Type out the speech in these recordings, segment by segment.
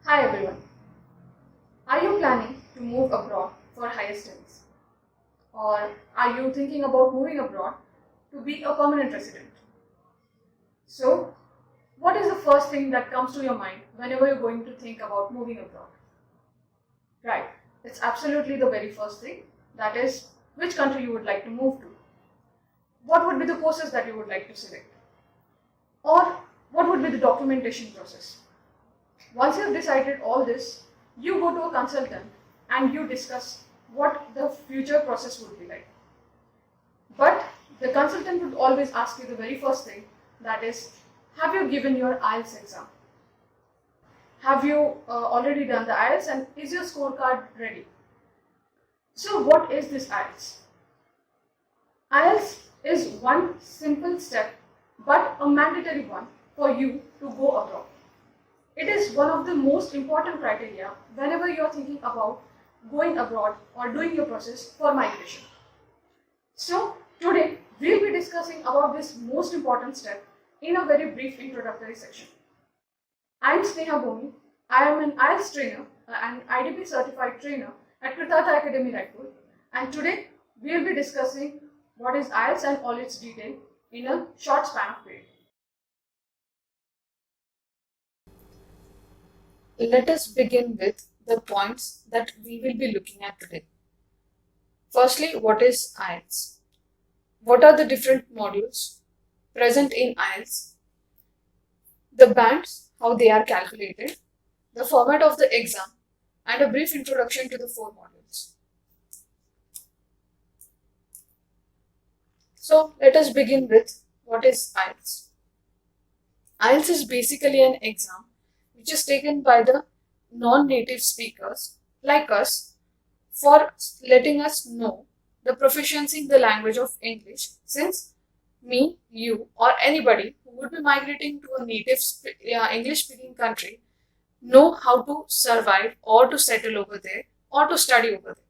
Hi everyone. Are you planning to move abroad for higher studies? Or are you thinking about moving abroad to be a permanent resident? So, what is the first thing that comes to your mind whenever you're going to think about moving abroad? Right, it's absolutely the very first thing. That is, which country you would like to move to? What would be the courses that you would like to select? Or what would be the documentation process? Once you have decided all this, you go to a consultant and you discuss what the future process would be like. But the consultant would always ask you the very first thing, that is, have you given your IELTS exam? Have you already done the IELTS and is your scorecard ready? So what is this IELTS? IELTS is one simple step but a mandatory one for you to go abroad. It is one of the most important criteria whenever you are thinking about going abroad or doing your process for migration. So today we'll be discussing about this most important step in a very brief introductory section. I am StayHome. I am an IELTS trainer and IDP certified trainer at Kritata Academy Raipur, and today we'll be discussing what is IELTS and all its detail in a short span of period. Let us begin with the points that we will be looking at today. Firstly, what is IELTS? What are the different modules present in IELTS? The bands, how they are calculated, the format of the exam, and a brief introduction to the 4 modules. So, let us begin with what is IELTS. IELTS is basically an exam which is taken by the non-native speakers like us for letting us know the proficiency in the language of English, since me, you, or anybody who would be migrating to a native English-speaking country know how to survive or to settle over there or to study over there.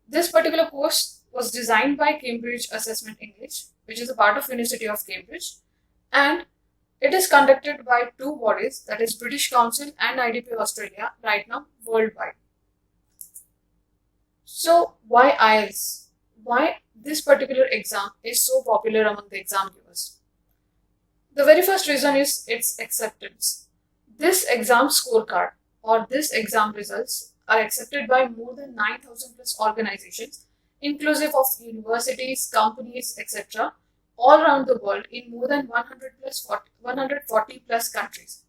This particular course was designed by Cambridge Assessment English, which is a part of University of Cambridge, and it is conducted by 2 bodies, that is British Council and IDP Australia, right now worldwide. So why IELTS? Why this particular exam is so popular among the exam givers? The very first reason is its acceptance. This exam scorecard or this exam results are accepted by more than 9,000 plus organizations, inclusive of universities, companies, etc., all around the world in more than 140 plus countries.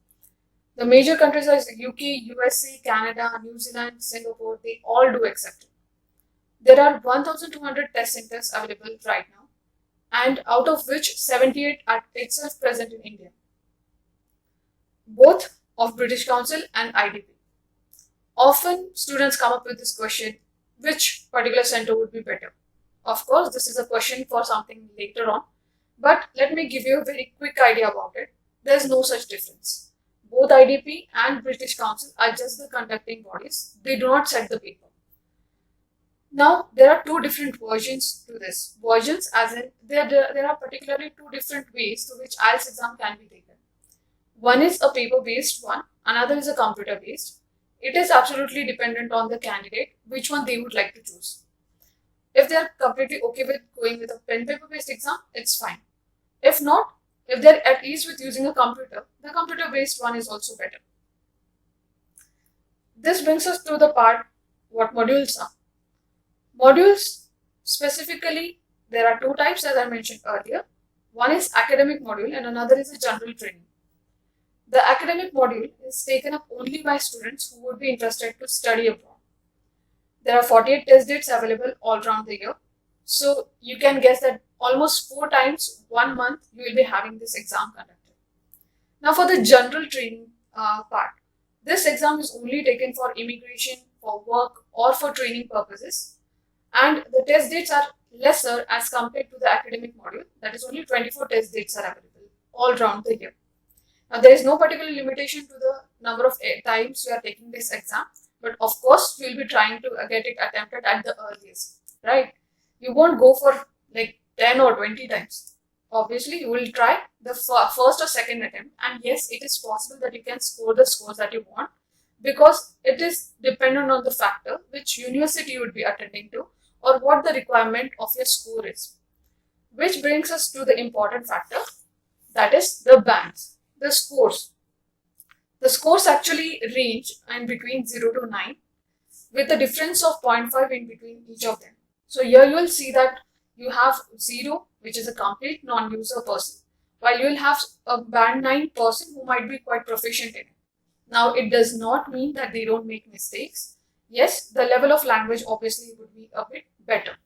The major countries are UK, USA, Canada, New Zealand, Singapore, they all do accept it. There are 1,200 test centers available right now, and out of which 78 are itself present in India, both of British Council and IDP. Often students come up with this question, which particular center would be better? Of course, this is a question for something later on, but let me give you a very quick idea about it. There is no such difference. Both IDP and British Council are just the conducting bodies. They do not set the paper. Now, there are 2 different versions to this. Versions as in, there are particularly 2 different ways to which IELTS exam can be taken. One is a paper-based one, another is a computer-based. It is absolutely dependent on the candidate, which one they would like to choose. If they are completely okay with going with a pen paper-based exam, it's fine. If not, if they're at ease with using a computer, the computer-based one is also better. This brings us to the part what modules are. Modules, specifically, there are 2 types as I mentioned earlier. One is academic module and another is a general training. The academic module is taken up only by students who would be interested to study abroad. There are 48 test dates available all around the year. So you can guess that almost 4 times 1 month you will be having this exam conducted. Now for the general training part, this exam is only taken for immigration, for work or for training purposes, and the test dates are lesser as compared to the academic module. That is, only 24 test dates are available all around the year. Now there is no particular limitation to the number of times you are taking this exam, but of course you will be trying to get it attempted at the earliest, right? You won't go for like 10 or 20 times. obviously you will try the first or second attempt, and yes, it is possible that you can score the scores that you want, because it is dependent on the factor which university you would be attending to or what the requirement of your score is. Which brings us to the important factor, that is the bands, the scores. The scores actually range in between 0 to 9 with a difference of 0.5 in between each of them. So here you will see that you have 0, which is a complete non-user person, while you will have a band 9 person who might be quite proficient in it. Now, it does not mean that they don't make mistakes. Yes, the level of language obviously would be a bit better.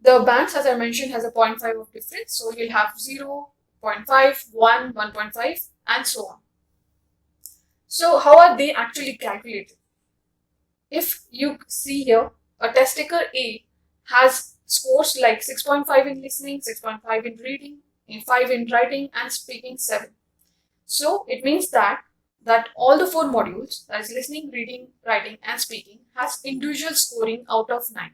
The bands, as I mentioned, has a 0.5 of difference. So you'll have 0, 0.5, 1, 1.5, and so on. So how are they actually calculated? If you see here, a test taker A has scores like 6.5 in listening, 6.5 in reading, 5 in writing, and speaking 7. So it means that all the 4 modules, that is listening, reading, writing, and speaking, has individual scoring out of 9.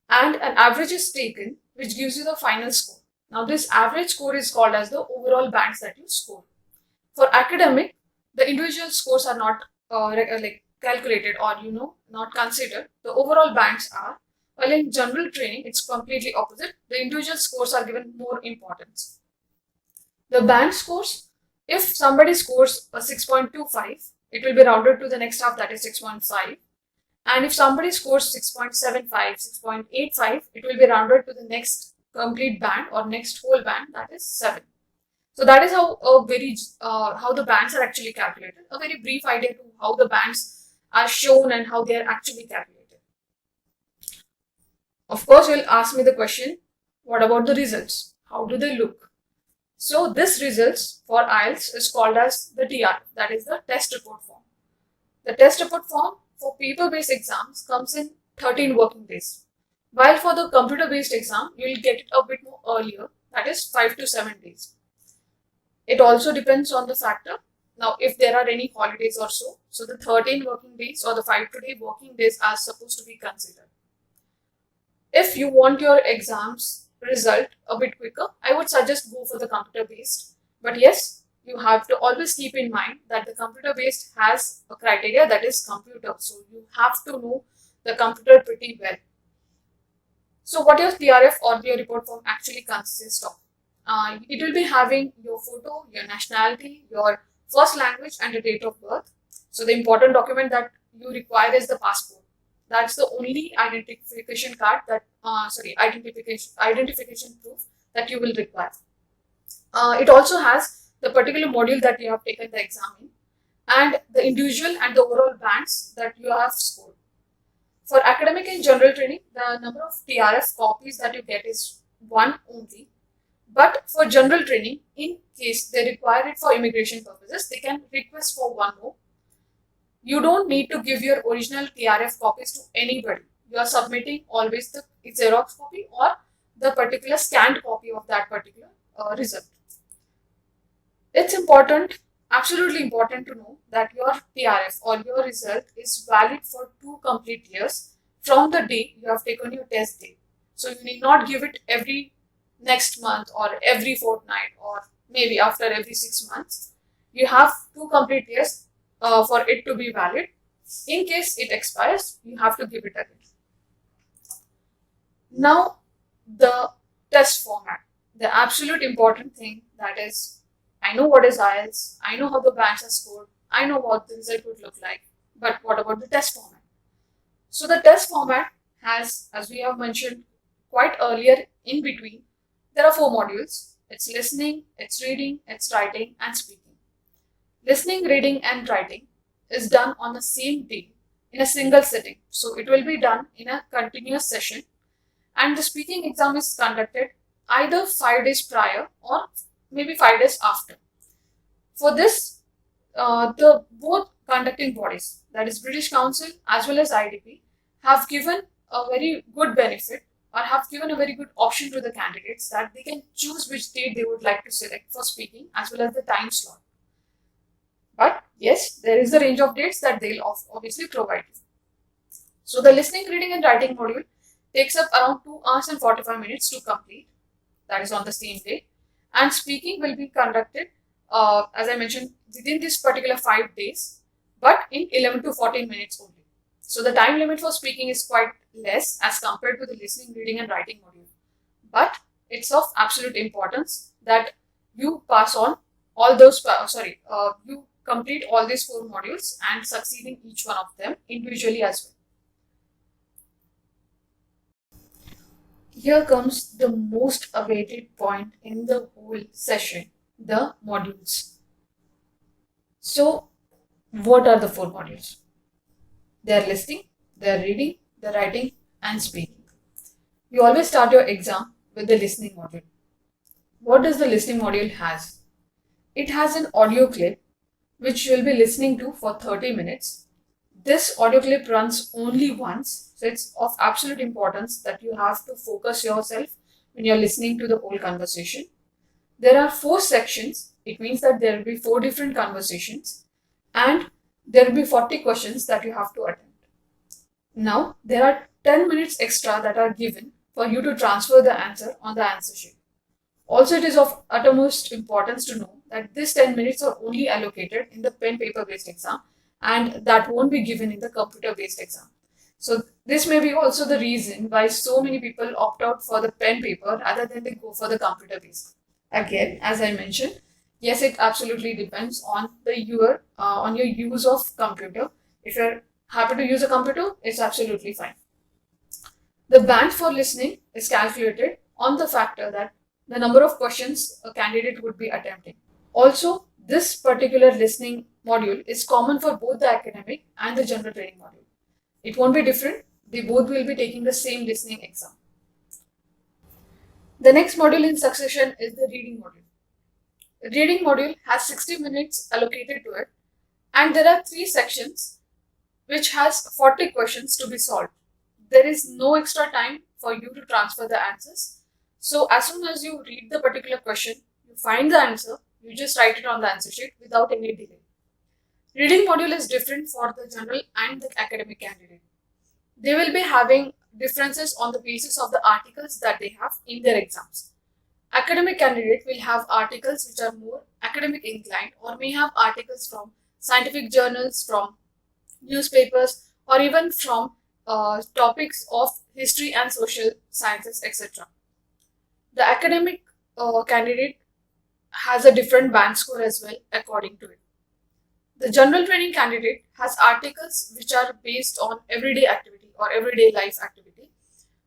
And an average is taken, which gives you the final score. Now this average score is called as the overall bands that you score. For academic, the individual scores are not calculated or not considered. The overall bands are, while in general training it's completely opposite. The individual scores are given more importance. The band scores, if somebody scores a 6.25, it will be rounded to the next half, that is 6.5. And if somebody scores 6.75, 6.85, it will be rounded to the next complete band or next whole band, that is 7. So that is how how the bands are actually calculated. A very brief idea to how the bands are shown and how they are actually calculated. Of course, you'll ask me the question, what about the results? How do they look? So this results for IELTS is called as the TR, that is the test report form. The test report form for paper-based exams comes in 13 working days. While for the computer-based exam, you will get it a bit more earlier, that is 5 to 7 days. It also depends on the factor. Now, if there are any holidays or so the 13 working days or the 5 to 8 working days are supposed to be considered. If you want your exams result a bit quicker, I would suggest go for the computer-based. But yes, you have to always keep in mind that the computer-based has a criteria, that is computer. So you have to know the computer pretty well. So what your TRF or your report form actually consists of? It will be having your photo, your nationality, your first language, and your date of birth. So the important document that you require is the passport. That's the only identification card that identification proof that you will require. It also has the particular module that you have taken the exam in, and the individual and the overall bands that you have scored. For academic and general training, the number of TRF copies that you get is 1 only. But for general training, in case they require it for immigration purposes, they can request for 1 more. You don't need to give your original TRF copies to anybody. You are submitting always the Xerox copy or the particular scanned copy of that particular result. It's important, absolutely important to know that your TRF or your result is valid for 2 complete years from the day you have taken your test date. So you need not give it every next month or every fortnight or maybe after every 6 months. You have 2 complete years for it to be valid. In case it expires, you have to give it again. Now, the test format. The absolute important thing, that is, I know what is IELTS, I know how the bands are scored, I know what the result would look like, but what about the test format? So the test format has, as we have mentioned quite earlier in between, there are 4 modules. It's listening, it's reading, it's writing, and speaking. Listening, reading, and writing is done on the same day in a single sitting. So it will be done in a continuous session, and the speaking exam is conducted either 5 days prior or maybe 5 days after. For this, the both conducting bodies, that is British Council as well as IDP, have given a very good benefit or have given a very good option to the candidates that they can choose which date they would like to select for speaking as well as the time slot. But yes, there is a range of dates that they'll obviously provide you. So the listening, reading, and writing module takes up around 2 hours and 45 minutes to complete. That is on the same day. and speaking will be conducted, as I mentioned, within this particular 5 days, but in 11 to 14 minutes only. So the time limit for speaking is quite less as compared to the listening, reading and writing module. But it's of absolute importance that you pass on all those, you complete all these 4 modules and succeed in each one of them individually as well. Here comes the most awaited point in the whole session, the modules. So, what are the 4 modules? They are listening, they are reading, they are writing and speaking. You always start your exam with the listening module. What does the listening module has? It has an audio clip which you will be listening to for 30 minutes. This audio clip runs only once, so it's of absolute importance that you have to focus yourself when you're listening to the whole conversation. There are 4 sections. It means that there will be 4 different conversations and there will be 40 questions that you have to attempt. Now, there are 10 minutes extra that are given for you to transfer the answer on the answer sheet. Also, it is of utmost importance to know that these 10 minutes are only allocated in the pen paper based exam and that won't be given in the computer based exam. So this may be also the reason why so many people opt out for the pen paper rather than they go for the computer based. Again, as I mentioned, yes, it absolutely depends on your use of computer. If you're happy to use a computer, it's absolutely fine. The band for listening is calculated on the factor that the number of questions a candidate would be attempting. Also, this particular listening module is common for both the academic and the general training module. It won't be different. They both will be taking the same listening exam. The next module in succession is the reading module. The reading module has 60 minutes allocated to it and there are 3 sections which has 40 questions to be solved. There is no extra time for you to transfer the answers. So as soon as you read the particular question, you find the answer, you just write it on the answer sheet without any delay. Reading module is different for the general and the academic candidate. They will be having differences on the basis of the articles that they have in their exams. Academic candidate will have articles which are more academic inclined or may have articles from scientific journals, from newspapers or even from topics of history and social sciences, etc. The academic candidate has a different band score as well according to it. The general training candidate has articles which are based on everyday activity or everyday life activity,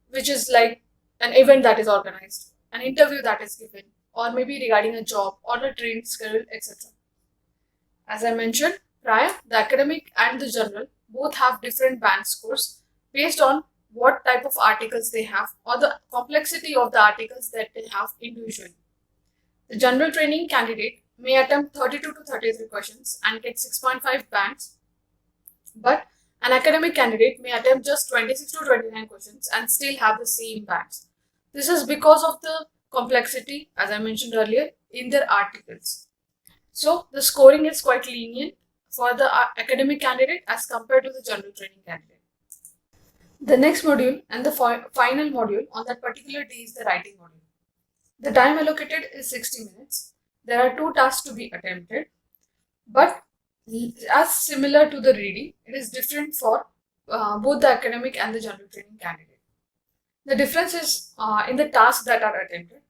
which is like an event that is organized, an interview that is given, or maybe regarding a job or a training schedule, etc. As I mentioned prior, the academic and the general both have different band scores based on what type of articles they have or the complexity of the articles that they have individually. The general training candidate may attempt 32 to 33 questions and get 6.5 bands, but an academic candidate may attempt just 26 to 29 questions and still have the same bands. This is because of the complexity, as I mentioned earlier, in their articles. So the scoring is quite lenient for the academic candidate as compared to the general training candidate. The next module and the final module on that particular day is the writing module. The time allocated is 60 minutes. There are 2 tasks to be attempted, but as similar to the reading, it is different for both the academic and the general training candidate. The difference is in the tasks that are attempted.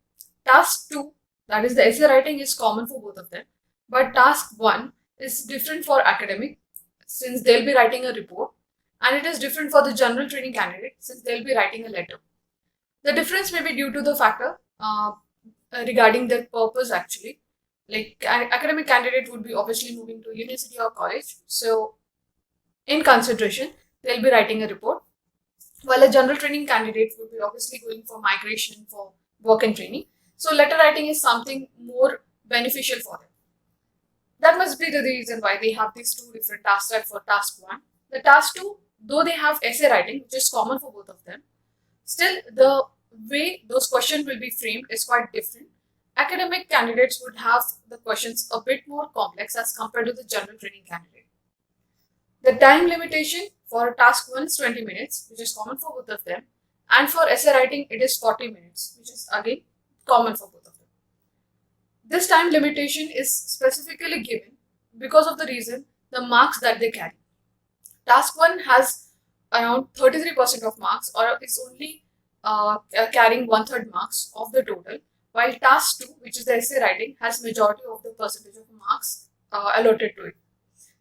Task 2, that is the essay writing, is common for both of them, but task 1 is different for academic since they'll be writing a report, and it is different for the general training candidate since they'll be writing a letter. The difference may be due to the factor regarding their purpose actually. Like an academic candidate would be obviously moving to university or college, so in consideration they'll be writing a report, while a general training candidate would be obviously going for migration, for work and training. So letter writing is something more beneficial for them. That must be the reason why they have these 2 different tasks types for task 1. The task 2, though they have essay writing, which is common for both of them, still the way those questions will be framed is quite different. Academic candidates would have the questions a bit more complex as compared to the general training candidate. The time limitation for task 1 is 20 minutes, which is common for both of them, and for essay writing it is 40 minutes, which is again common for both of them. This time limitation is specifically given because of the reason the marks that they carry. Task 1 has around 33% of marks, or is only carrying 1/3 marks of the total, while task 2, which is the essay writing, has majority of the percentage of marks allotted to it.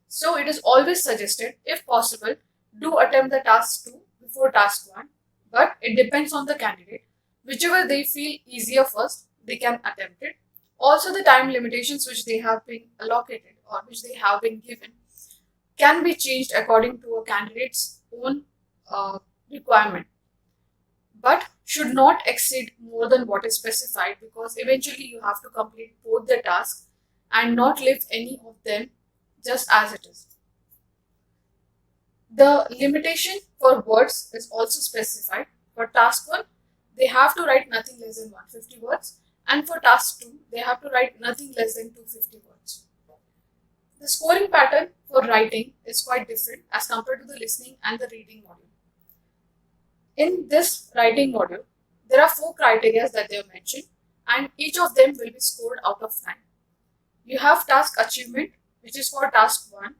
So it is always suggested, if possible, do attempt the task 2 before task 1, but it depends on the candidate. Whichever they feel easier first, they can attempt it. Also, the time limitations which they have been allocated or which they have been given can be changed according to a candidate's own requirement, but should not exceed more than what is specified, because eventually you have to complete both the tasks and not leave any of them just as it is. The limitation for words is also specified. For task 1, they have to write nothing less than 150 words, and for task 2, they have to write nothing less than 250 words. The scoring pattern for writing is quite different as compared to the listening and the reading module. In this writing module, there are 4 criteria that they have mentioned, and each of them will be scored out of 9. You have task achievement, which is for task 1,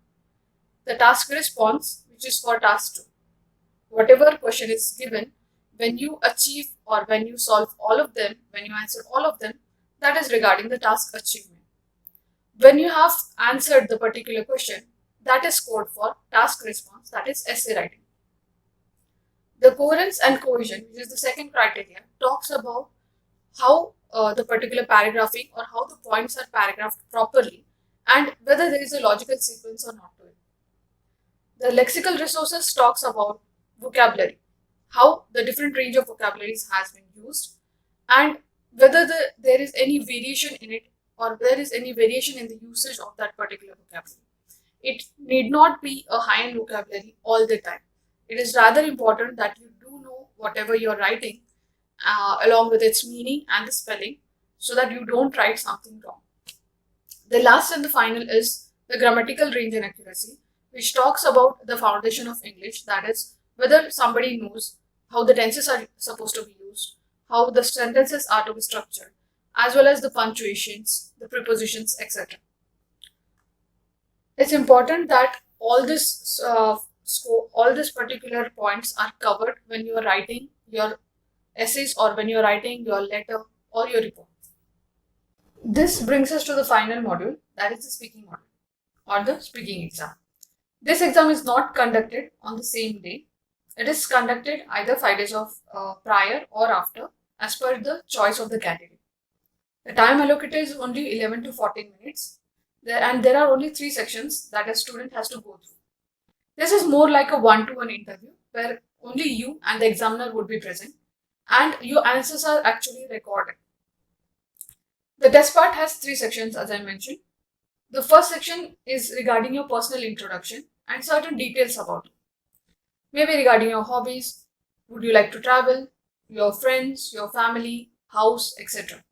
the task response, which is for task 2. Whatever question is given, when you achieve or when you solve all of them, when you answer all of them, that is regarding the task achievement. When you have answered the particular question, that is scored for task response, that is essay writing. The coherence and cohesion, which is the second criteria, talks about how the particular paragraphing or how the points are paragraphed properly and whether there is a logical sequence or not to it. The lexical resources talks about vocabulary, how the different range of vocabularies has been used, and whether there is any variation in it or there is any variation in the usage of that particular vocabulary. It need not be a high-end vocabulary all the time. It is rather important that you do know whatever you are writing along with its meaning and the spelling, so that you don't write something wrong. The last and the final is the grammatical range and accuracy, which talks about the foundation of English, that is, whether somebody knows how the tenses are supposed to be used, how the sentences are to be structured, as well as the punctuations, the prepositions, etc. It's important that all these particular points are covered when you are writing your essays or when you are writing your letter or your report. This brings us to the final module, that is the speaking module or the speaking exam. This exam is not conducted on the same day. It is conducted either 5 days of prior or after, as per the choice of the candidate. The time allocated is only 11 to 14 minutes, and there are only 3 sections that a student has to go through. This is more like a one-to-one interview where only you and the examiner would be present, and your answers are actually recorded. The test part has 3 sections, as I mentioned. The first section is regarding your personal introduction and certain details about you. Maybe regarding your hobbies, would you like to travel, your friends, your family, house, etc.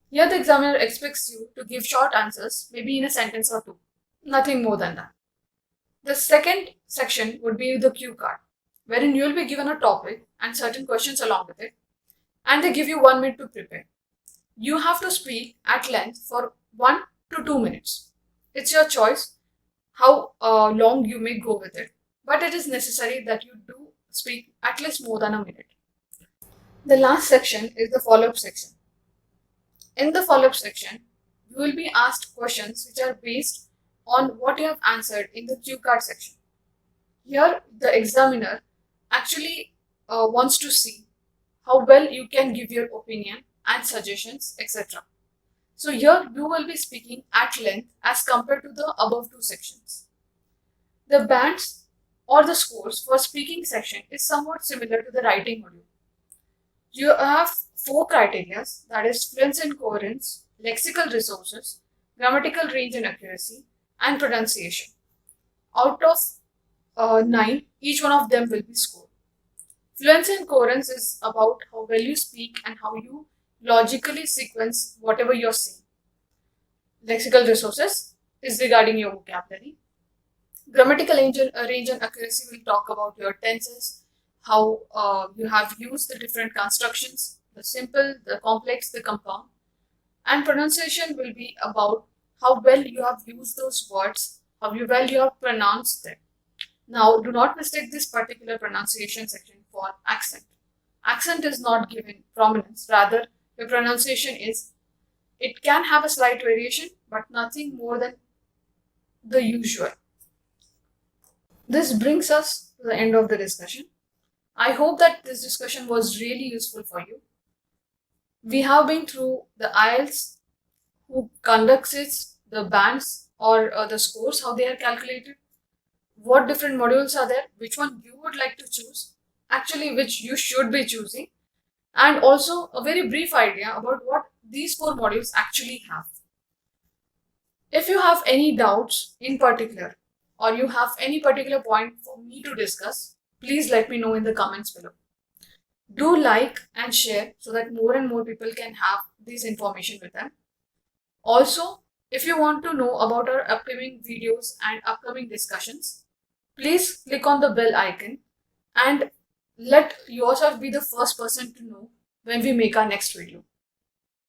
Here the examiner expects you to give short answers, maybe in a sentence or 2. Nothing more than that. The second section would be the cue card, wherein you will be given a topic and certain questions along with it, and they give you 1 minute to prepare. You have to speak at length for 1 to 2 minutes. It's your choice how long you may go with it, but it is necessary that you do speak at least more than a minute. The last section is the follow-up section. In the follow-up section, you will be asked questions which are based on what you have answered in the cue card section. Here, the examiner actually wants to see how well you can give your opinion and suggestions, etc. So here you will be speaking at length as compared to the above 2 sections. The bands or the scores for speaking section is somewhat similar to the writing module. You have 4 criteria, that is fluency and coherence, lexical resources, grammatical range and accuracy, and pronunciation. Out of 9, each one of them will be scored. Fluency and coherence is about how well you speak and how you logically sequence whatever you're saying. Lexical resources is regarding your vocabulary. Grammatical range and accuracy will talk about your tenses, how you have used the different constructions, the simple, the complex, the compound. And pronunciation will be about how well you have used those words, how well you have pronounced them. Now, do not mistake this particular pronunciation section for accent. Accent is not given prominence, rather, your pronunciation is, it can have a slight variation, but nothing more than the usual. This brings us to the end of the discussion. I hope that this discussion was really useful for you. We have been through the IELTS, who conducts it, the bands or the scores, how they are calculated, what different modules are there, which one you would like to choose, actually which you should be choosing, and also a very brief idea about what these 4 modules actually have. If you have any doubts in particular, or you have any particular point for me to discuss, please let me know in the comments below. Do like and share so that more and more people can have this information with them. Also, if you want to know about our upcoming videos and upcoming discussions, please click on the bell icon and let yourself be the first person to know when we make our next video.